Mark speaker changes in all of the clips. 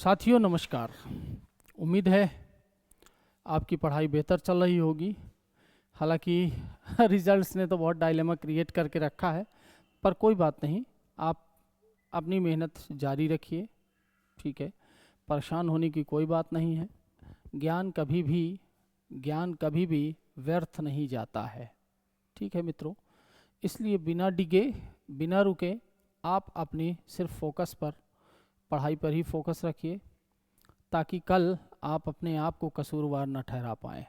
Speaker 1: साथियों नमस्कार। उम्मीद है आपकी पढ़ाई बेहतर चल रही होगी। हालांकि रिजल्ट्स ने तो बहुत डायलेमा क्रिएट करके रखा है, पर कोई बात नहीं, आप अपनी मेहनत जारी रखिए। ठीक है, परेशान होने की कोई बात नहीं है। ज्ञान कभी भी व्यर्थ नहीं जाता है। ठीक है मित्रों, इसलिए बिना डिगे बिना रुके आप अपनी सिर्फ फोकस पर, पढ़ाई पर ही फोकस रखिए, ताकि कल आप अपने आप को कसूरवार न ठहरा पाएँ।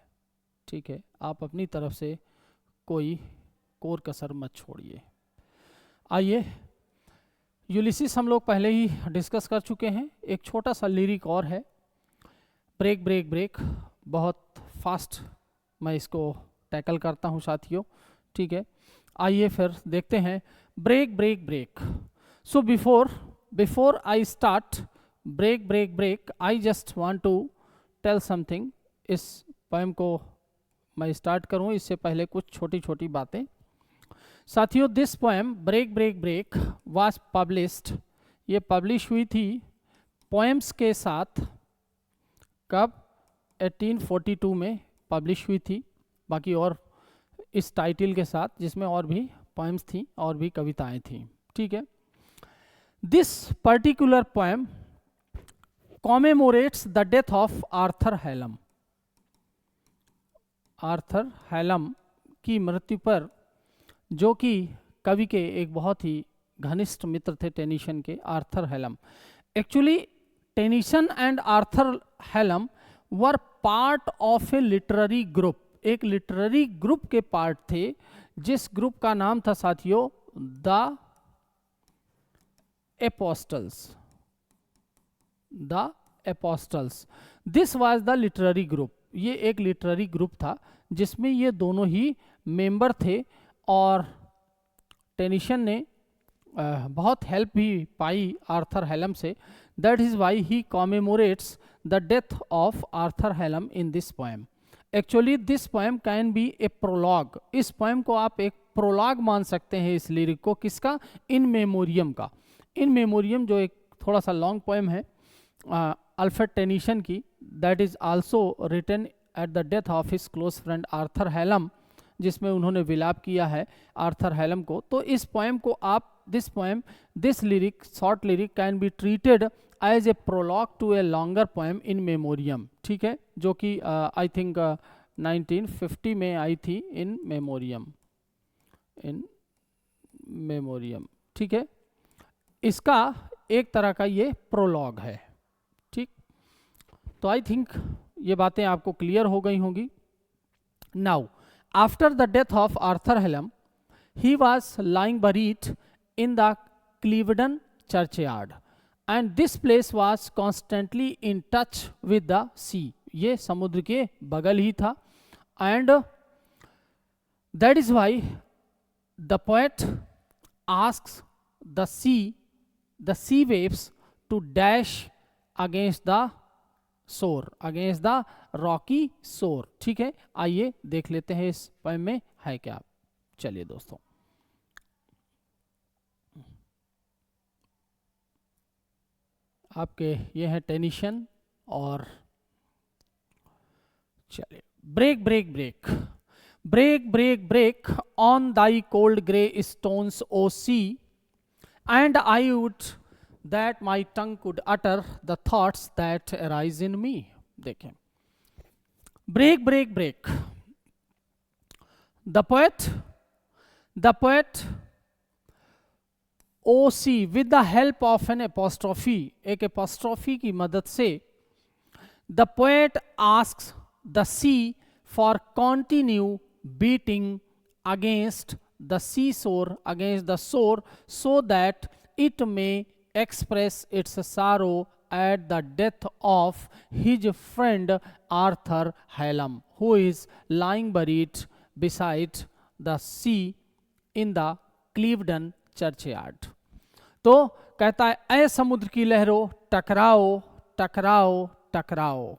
Speaker 1: ठीक है, आप अपनी तरफ से कोई कोर कसर मत छोड़िए। आइए, यूलिसिस हम लोग पहले ही डिस्कस कर चुके हैं। एक छोटा सा लिरिक और है, ब्रेक ब्रेक ब्रेक। बहुत फास्ट मैं इसको टैकल करता हूँ साथियों। ठीक है, आइए फिर देखते हैं break break break. So before I start break break break, I just want to tell something. इस पोएम को मैं स्टार्ट करूँ इससे पहले कुछ छोटी छोटी बातें। साथियों, this poem break break break was published, ये पब्लिश हुई थी पोएम्स के साथ। कब? 1842 में पब्लिश हुई थी। बाकी और इस टाइटल के साथ, जिसमें और भी पोएम्स थी और भी कविताएं थी। ठीक है, this particular poem commemorates the death of Arthur Hallam. Arthur Hallam की मृत्यु पर, जो कि कवि के एक बहुत ही घनिष्ठ मित्र थे टेनिसन के, Arthur Hallam. Actually Tennyson and Arthur Hallam were part of a literary group. एक लिटरेरी ग्रुप के पार्ट थे, जिस ग्रुप का नाम था साथियों the Apostles. The Apostles, this was the literary group. ये एक लिटरेरी ग्रुप था जिसमें ये दोनों ही मेंबर थे, और टेनिसन ने बहुत हेल्प भी पाई आर्थर हैलम से। That is why he commemorates the death of Arthur Hallam in this poem. Actually this poem can be a prologue. इस पोएम को आप एक प्रोलॉग मान सकते हैं, इस लिरिक को। किसका? इन मेमोरियम का। इन मेमोरियम जो एक थोड़ा सा लॉन्ग पोएम है अल्फ्रेड टेनिसन की, that is also written at the death of his close friend Arthur Hallam, जिसमें उन्होंने विलाप किया है आर्थर हैलम को। तो इस पोएम को आप, this lyric, short lyric can be treated as a prologue to a longer poem In Memoriam. ठीक है, जो कि आई थिंक 1950 में आई थी, इन मेमोरियम। ठीक है, इसका एक तरह का ये प्रोलॉग है। ठीक, तो आई थिंक ये बातें आपको क्लियर हो गई होंगी। Now, after the death of Arthur Hallam, he was lying buried in the Clevedon churchyard, and this place was constantly in touch with the sea. ये समुद्र के बगल ही था, and that is why the poet asks the sea waves to dash against the shore, against the rocky shore। ठीक है, आइए देख लेते हैं इस पोएम में है क्या। चलिए दोस्तों, आपके ये है टेनिसन, और चलिए, break break break break break break on thy cold grey stones O sea, and I would that my tongue could utter the thoughts that arise in me। देखें, break break break, the poet OC with the help of an apostrophe, एक apostrophe की मदद से, the poet asks the sea for continue beating against the seashore, against the shore, so that it may express its sorrow at the death of his friend Arthur Hallam, who is lying buried beside the sea in the Clevedon churchyard। तो कहता है, ऐ समुद्र की लहरों टकराओ टकराओ टकराओ।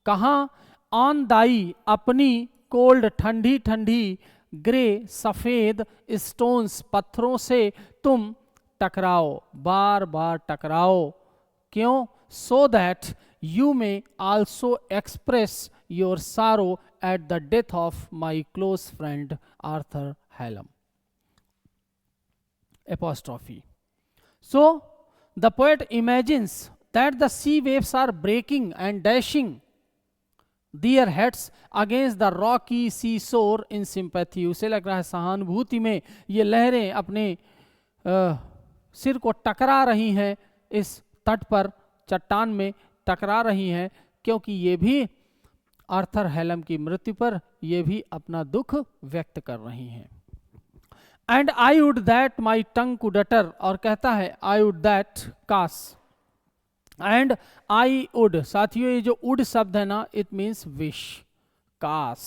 Speaker 1: कहाँ? On दाई, अपनी, cold ठंडी ठंडी, ग्रे सफेद, स्टोन्स पत्थरों से तुम टकराओ, बार बार टकराओ। क्यों? so that you may also express your sorrow at the death of my close friend Arthur Hallam. Apostrophe. So the poet imagines that the sea waves are breaking and dashing their heads against the rocky seashore in sympathy. उसे लग रहा है सहानुभूति में ये लहरें अपने सिर को टकरा रही हैं, इस तट पर चट्टान में टकरा रही हैं, क्योंकि ये भी आर्थर हेलम की मृत्यु पर ये भी अपना दुख व्यक्त कर रही हैं. And I would that my tongue could utter, और कहता है आई वुड दैट काश, एंड आई वुड, साथियों ये जो वुड शब्द है ना, इट मीन्स विश. काश,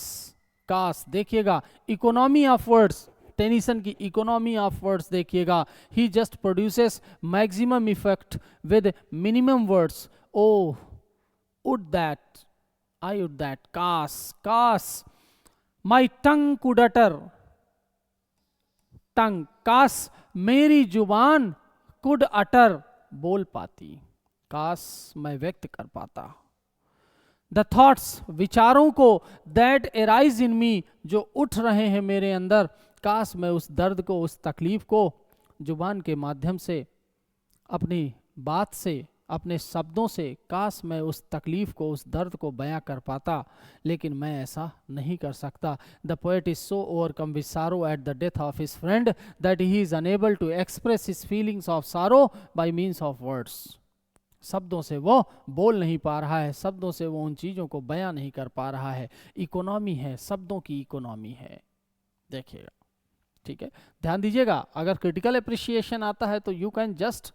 Speaker 1: काश देखिएगा, इकोनॉमी ऑफ वर्ड्स, टेनिसन की इकोनॉमी ऑफ वर्ड्स देखिएगा. He just produces maximum effect with minimum words. O would that, I would that, काश, काश माई टंग कुड अटर, टंग, काश मेरी जुबान, कुड अटर बोल पाती, काश मैं व्यक्त कर पाता. द थॉट्स विचारों को, दैट एराइज इन मी जो उठ रहे हैं मेरे अंदर, काश मैं उस दर्द को, उस तकलीफ को जुबान के माध्यम से, अपनी बात से, अपने शब्दों से, काश मैं उस तकलीफ को, उस दर्द को बयां कर पाता, लेकिन मैं ऐसा नहीं कर सकता. The poet is so overcome with sorrow at the death of his friend that he is unable to express his feelings of sorrow by means of words. शब्दों से वो बोल नहीं पा रहा है, शब्दों से वो उन चीज़ों को बयां नहीं कर पा रहा है. इकोनॉमी है, शब्दों की इकोनॉमी है. देखिएगा, ठीक है, ध्यान दीजिएगा. अगर क्रिटिकल अप्रिसिएशन आता है तो you can just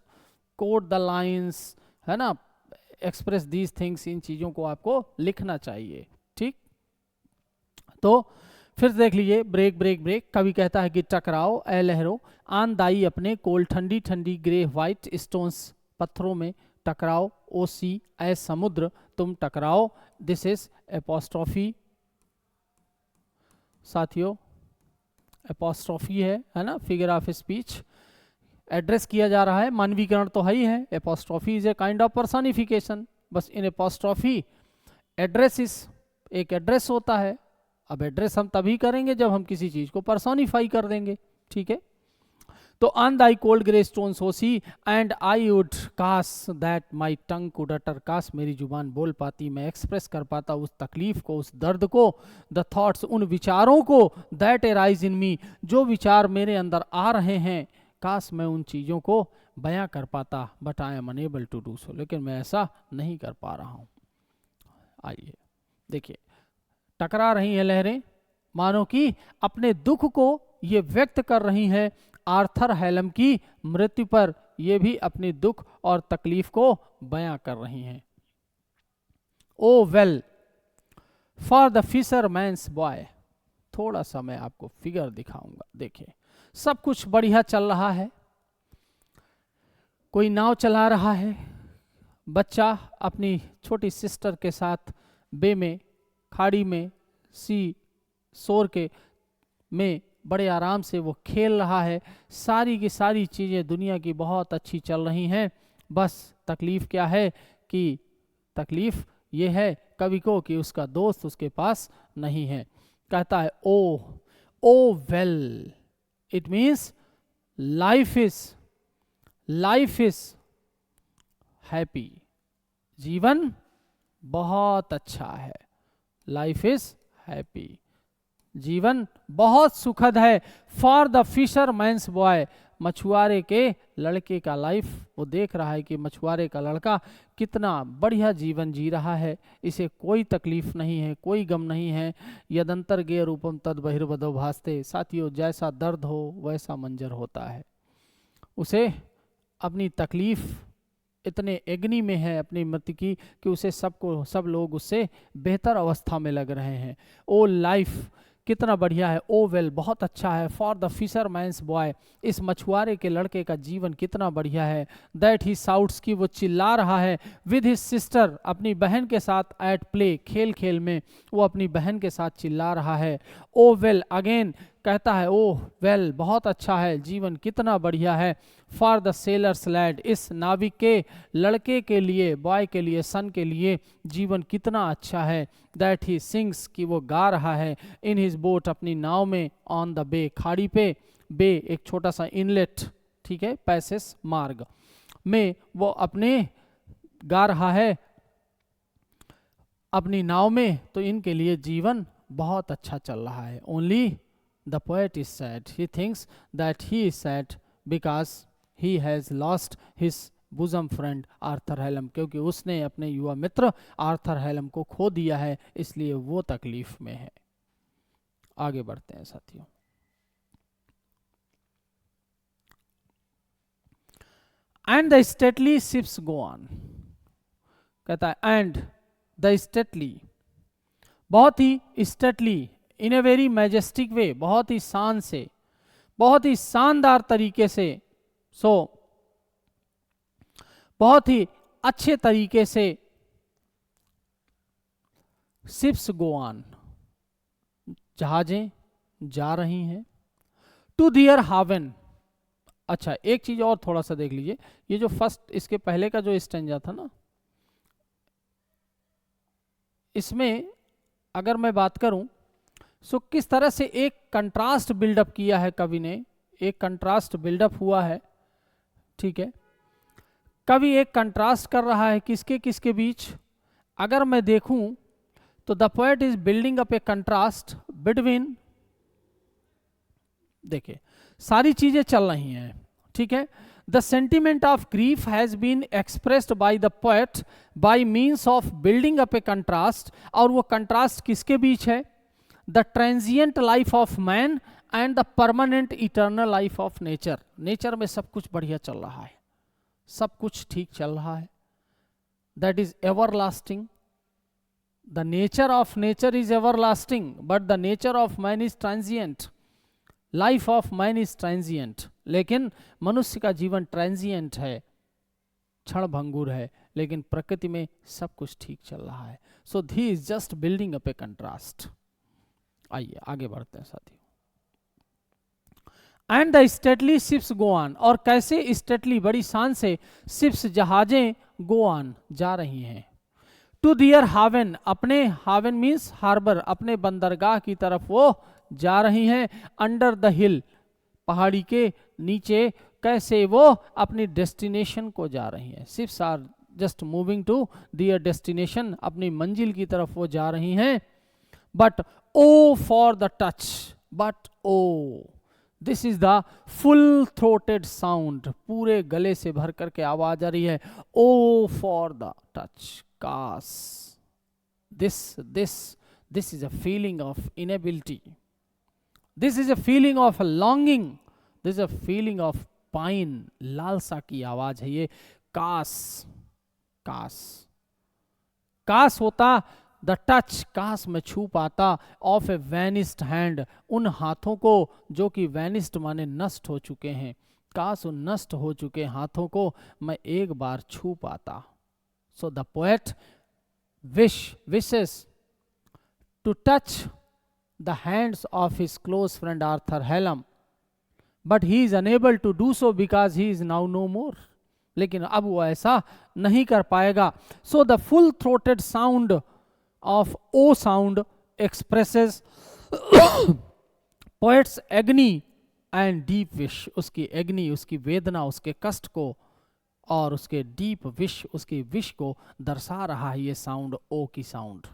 Speaker 1: quote the lines, है ना, एक्सप्रेस दीज थिंग्स, इन चीज़ों को आपको लिखना चाहिए. ठीक, तो फिर देख लीजिए, ब्रेक ब्रेक ब्रेक. कवि कहता है कि टकराओ ए लहरों, आन दाई अपने कोल, ठंडी ठंडी ग्रे व्हाइट स्टोन्स, पत्थरों में टकराओ, ओ सी ए समुद्र तुम टकराओ. दिस इज एपोस्ट्रॉफी साथियों, एपोस्ट्रॉफी है ना, फिगर ऑफ स्पीच. एड्रेस किया जा रहा है, मानवीकरण तो है ही है. Apostrophe is a kind of personification. बस इन एपोस्ट्रॉफी एड्रेस इज, एक एड्रेस होता है. अब एड्रेस हम तभी करेंगे जब हम किसी चीज को पर्सोनिफाई कर देंगे. ठीक है, तो on thy cold grey stone so sea and I would काश that my tongue could utter, काश मेरी जुबान बोल पाती, मैं एक्सप्रेस कर पाता उस तकलीफ को, उस दर्द को. द थॉट्स, उन विचारों को, दैट एराइज इन मी जो विचार मेरे अंदर आ रहे हैं, काश मैं उन चीज़ों को बयां कर पाता. But I am unable to do so, लेकिन मैं ऐसा नहीं कर पा रहा हूँ. आइए देखिए, टकरा रही हैं लहरें, मानो कि अपने दुख को ये व्यक्त कर रही हैं. आर्थर हेलम की मृत्यु पर ये भी अपनी दुख और तकलीफ को बयां कर रही हैं. O well for the fisherman's boy, थोड़ा सा मैं आपको फिगर दिखाऊंगा. देखिए, सब कुछ बढ़िया चल रहा है, कोई नाव चला रहा है, बच्चा अपनी छोटी सिस्टर के साथ बे में, खाड़ी में, सी शोर के में बड़े आराम से वो खेल रहा है. सारी की सारी चीज़ें दुनिया की बहुत अच्छी चल रही हैं. बस तकलीफ़ क्या है कि तकलीफ़ ये है कवि को कि उसका दोस्त उसके पास नहीं है. कहता है O well, it means life is happy, जीवन बहुत अच्छा है. लाइफ इज हैप्पी, जीवन बहुत सुखद है. फॉर द फिशरमैन्स बॉय, मछुआरे के लड़के का लाइफ, वो देख रहा है कि मछुआरे का लड़का कितना बढ़िया जीवन जी रहा है, इसे कोई तकलीफ नहीं है, कोई गम नहीं है. यदंतर गे रूपम तद बहिर्बदो भासते. साथियों, जैसा दर्द हो वैसा मंजर होता है. उसे अपनी तकलीफ इतने एग्नी में है अपनी मृत्यु की कि उसे सब लोग उससे बेहतर अवस्था में लग रहे हैं. ओ लाइफ कितना बढ़िया है, ओ वेल बहुत अच्छा है. फॉर द फिशरमैन्स बॉय, इस मछुआरे के लड़के का जीवन कितना बढ़िया है. दैट ही साउट्स की वो चिल्ला रहा है. विद हिज सिस्टर, अपनी बहन के साथ, एट प्ले खेल खेल में वो अपनी बहन के साथ चिल्ला रहा है. ओ वेल अगेन कहता है ओह वेल बहुत अच्छा है, जीवन कितना बढ़िया है। फॉर द सेलर्स लैड, इस नाविक के लड़के के लिए, बॉय के लिए, सन के लिए जीवन कितना अच्छा है। दैट ही सिंग्स, कि वो गा रहा है। इन हिज बोट, अपनी नाव में। ऑन द बे, खाड़ी पे। बे एक छोटा सा इनलेट, ठीक है, पैसेज मार्ग में वो अपने गा रहा है अपनी नाव में। तो इनके लिए जीवन बहुत अच्छा चल रहा है। Only the poet is sad, he thinks that he is sad because he has lost his bosom friend Arthur Hallam, क्योंकि उसने अपने युवा मित्र आर्थर हेलम को खो दिया है, इसलिए वो तकलीफ में है। आगे बढ़ते हैं साथियों। And the stately ships go on, कहता है एंड द स्टेटली, बहुत ही stately, in a very majestic way, बहुत ही शान से, बहुत ही शानदार तरीके से, सो बहुत ही अच्छे तरीके से शिप्स गो ऑन, जहाजें जा रही हैं। टू दियर हावन, अच्छा एक चीज और थोड़ा सा देख लीजिए, ये जो फर्स्ट इसके पहले का जो स्टेंजा था ना, इसमें अगर मैं बात करूं सो किस तरह से एक कंट्रास्ट बिल्डअप किया है कवि ने, एक कंट्रास्ट बिल्डअप हुआ है, ठीक है। कवि एक कंट्रास्ट कर रहा है किसके किसके बीच। अगर मैं देखूं तो the poet is building up a contrast between, देखिए सारी चीजें चल रही हैं, ठीक है। The sentiment of grief has been expressed by the poet by means of building up a contrast, और वो कंट्रास्ट किसके बीच है, the transient life of man and the permanent eternal life of nature. Nature में सब कुछ बढ़िया चल रहा है, सब कुछ ठीक चल रहा है, that is ever lasting. The nature of nature is ever lasting but the nature of man is transient, life of man is transient. लेकिन मनुष्य का जीवन ट्रांजिएंट है, क्षण भंगुर है, लेकिन प्रकृति में सब कुछ ठीक चल रहा है। So he is just building up a contrast. आइए आगे बढ़ते हैं साथियों। And the stately ships go on, और कैसे स्टेटली, बड़ी शान से, शिप्स जहाजें गो ऑन जा रही हैं। टू दियर हावन, अपने, हावन मीन्स हार्बर, अपने बंदरगाह की तरफ वो जा रही हैं। अंडर द हिल, पहाड़ी के नीचे, कैसे वो अपनी डेस्टिनेशन को जा रही हैं। Ships are just moving to their destination, अपनी मंजिल की तरफ वो जा रही हैं। But O for the touch, but O, this is the full throated sound, पूरे गले से भर करके आवाज आ रही है। ओ फॉर द टच, काश, this is a feeling of inability, this is a feeling of longing, this is a feeling of pine, लालसा की आवाज है ये। काश, काश, काश होता द टच, काश मैं छू पाता, ऑफ ए वैनिस्ड हैंड, उन हाथों को जो कि वैनिस्ड माने नष्ट हो चुके हैं, काश उन नष्ट हो चुके हाथों को मैं एक बार छू पाता। So the poet wishes to touch the hands of his close friend Arthur Hallam, but he is unable to do so because he is now no more. लेकिन अब वो ऐसा नहीं कर पाएगा। So the full throated sound of O sound expresses poet's agony and deep wish, उसकी agony, उसकी वेदना, उसके कष्ट को, और उसके डीप विश, उसकी विश को दर्शा रहा है ये साउंड, ओ की साउंड।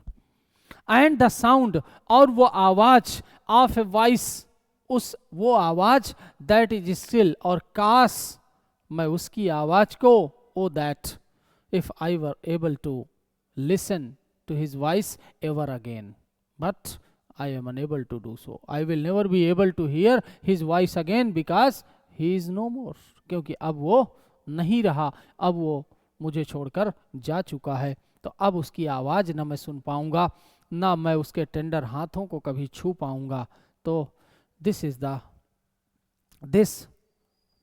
Speaker 1: एंड द साउंड, और वो आवाज, ऑफ ए वॉइस, उस वो आवाज, दैट इज स्टिल, और काश मैं उसकी आवाज को, O that if I were able to listen to his voice ever again, but I am unable to do so, I will never be able to hear his voice again because he is no more, क्योंकि अब वो नहीं रहा, अब वो मुझे छोड़कर जा चुका है। तो अब उसकी आवाज ना मैं सुन पाऊंगा, ना मैं उसके टेंडर हाथों को कभी छू पाऊंगा। तो this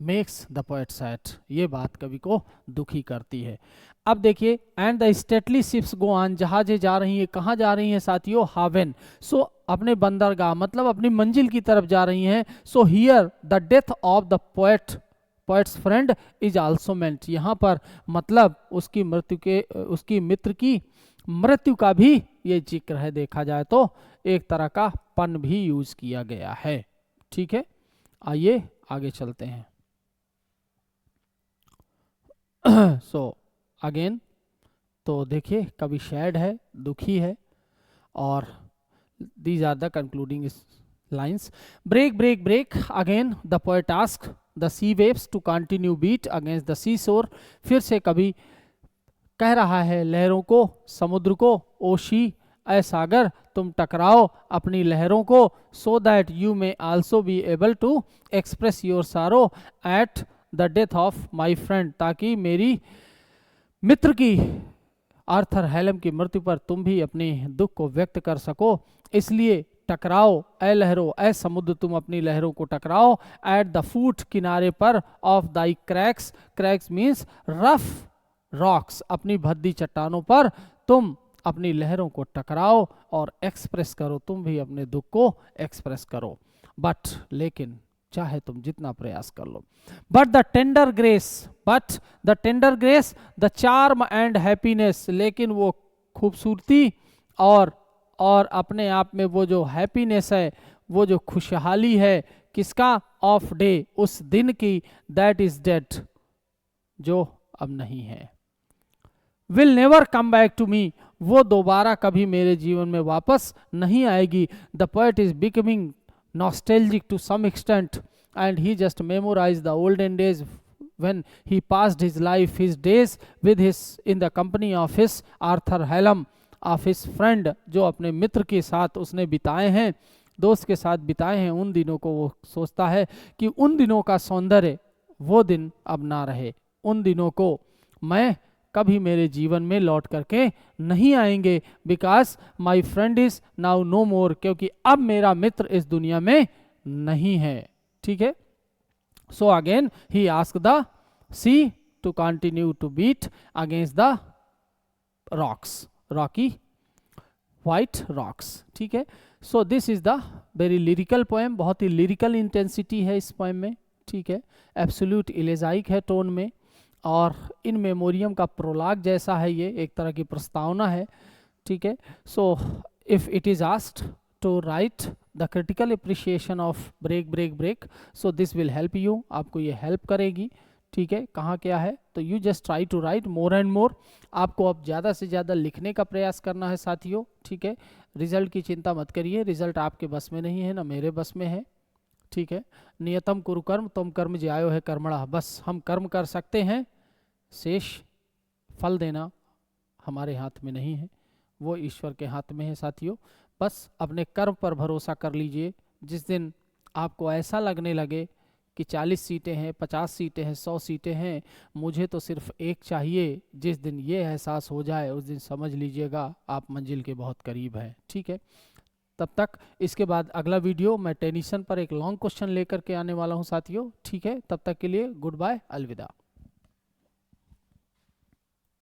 Speaker 1: makes the poet sad, ये बात कवि को दुखी करती है। अब देखिए, and the stately ships go on, जहाजें जा रही हैं, कहाँ जा रही हैं साथियों, हावेन, सो अपने बंदरगाह मतलब अपनी मंजिल की तरफ जा रही हैं। So here the death of the poet's friend is also meant, यहाँ पर मतलब उसकी मित्र की मृत्यु का भी ये जिक्र है, देखा जाए तो एक तरह का पन भी यूज किया गया है। ठीक है, आइए आगे चलते हैं। सो अगेन, तो देखिए कवि सैड है, दुखी है, और these are the concluding lines. Break break break again the poet ask the sea waves to continue beat against the sea shore, फिर से कवि कह रहा है लहरों को, समुद्र को, ओ शी ऐ सागर, तुम टकराओ अपनी लहरों को, so that you may also be able to express your sorrow at the death of my friend, ताकि मेरी मित्र की, आर्थर हेलम की मृत्यु पर तुम भी अपने दुख को व्यक्त कर सको। इसलिए टकराओ ए लहरों, ए समुद्र तुम अपनी लहरों को टकराओ, एट द फुट किनारे पर, of thy cracks, cracks means rough rocks, अपनी भद्दी चट्टानों पर तुम अपनी लहरों को टकराओ और एक्सप्रेस करो, तुम भी अपने दुख को एक्सप्रेस करो। बट लेकिन चाहे तुम जितना प्रयास कर लो, but the tender grace the charm and happiness, लेकिन वो खूबसूरती और अपने आप में वो जो हैप्पीनेस है, वो जो खुशहाली है, किसका, ऑफ डे, उस दिन की, दैट इज डेड, जो अब नहीं है, will never come back to me, वो दोबारा कभी मेरे जीवन में वापस नहीं आएगी। The poet is becoming nostalgic to some extent, and he just memorized the olden days when he passed his life, his days in the company of his Arthur Hallam, of his friend, जो अपने मित्र के साथ उसने बिताए हैं, दोस्त के साथ बिताए हैं, उन दिनों को वो सोचता है कि उन दिनों का सौंदर्य वो दिन अब ना रहे, उन दिनों को मैं कभी मेरे जीवन में लौट करके नहीं आएंगे, because my friend is now no more, क्योंकि अब मेरा मित्र इस दुनिया में नहीं है। ठीक है, so again he ask the sea to continue to beat against the rocky white rocks. ठीक है, so this is the very lyrical poem, बहुत ही लिरिकल इंटेंसिटी है इस पोएम में। ठीक है, एब्सोल्यूट इलेजाइक है टोन में, और इन मेमोरियम का प्रोलॉग जैसा है, ये एक तरह की प्रस्तावना है। ठीक है, so if it is asked to write the critical appreciation of break break break, so this will help you, आपको ये हेल्प करेगी। ठीक है, कहाँ क्या है, तो you just try to write more and more, आपको अब ज़्यादा से ज़्यादा लिखने का प्रयास करना है साथियों। ठीक है, रिजल्ट की चिंता मत करिए, रिजल्ट आपके बस में नहीं है, ना मेरे बस में है। ठीक है, नियतम कुरु कर्म तुम कर्म ज्यायो है कर्मणा, बस हम कर्म कर सकते हैं, शेष फल देना हमारे हाथ में नहीं है, वो ईश्वर के हाथ में है साथियों। बस अपने कर्म पर भरोसा कर लीजिए। जिस दिन आपको ऐसा लगने लगे कि 40 सीटें हैं, 50 सीटें हैं, 100 सीटें हैं, मुझे तो सिर्फ एक चाहिए, जिस दिन ये एहसास हो जाए उस दिन समझ लीजिएगा आप मंजिल के बहुत करीब हैं। ठीक है, तब तक इसके बाद अगला वीडियो मैं टेंशन पर एक लॉन्ग क्वेश्चन लेकर के आने वाला हूं साथियों। ठीक है, तब तक के लिए गुड बाय, अलविदा।